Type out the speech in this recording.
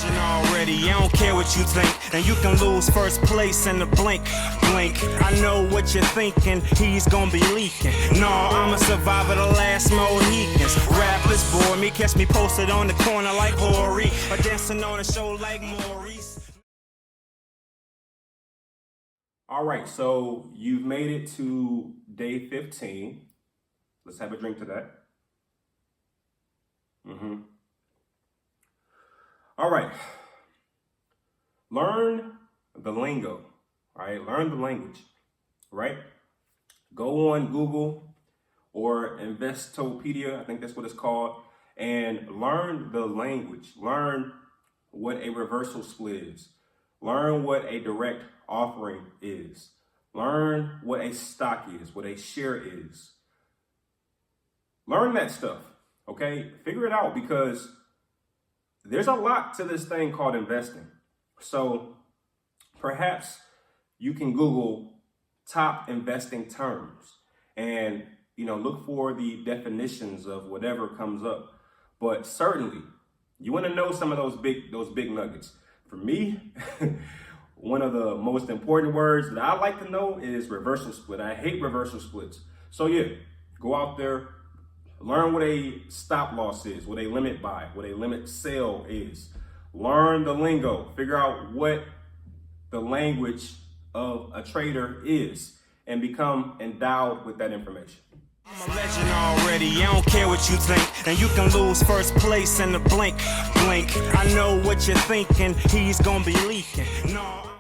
legend already, I don't care what you think. And you can lose first place in the blink. I know what you're thinking, he's gonna be leaking. No, I'm a survivor, the last Mohicans. Rappers bore me, catch me posted on the corner like Hori, or dancing on a show like Maurice. All right, so you've made it to day 15. Let's have a drink to that. All right. Learn the lingo, right? Learn the language, right? Go on Google or Investopedia, I think that's what it's called, and learn the language. Learn what a reversal split is. Learn what a direct offering is. Learn what a stock is, what a share is. Learn that stuff, okay? Figure it out, because there's a lot to this thing called investing. So perhaps you can Google top investing terms and, look for the definitions of whatever comes up. But certainly you want to know some of those big nuggets. For me, one of the most important words that I like to know is reversal split. I hate reversal splits. So yeah, go out there, learn what a stop loss is, what a limit buy, what a limit sell is. Learn the lingo, figure out what the language of a trader is, and become endowed with that information. I'm a legend already, I don't care what you think. And you can lose first place in the blink. I know what you're thinking, he's gonna be leaking. No.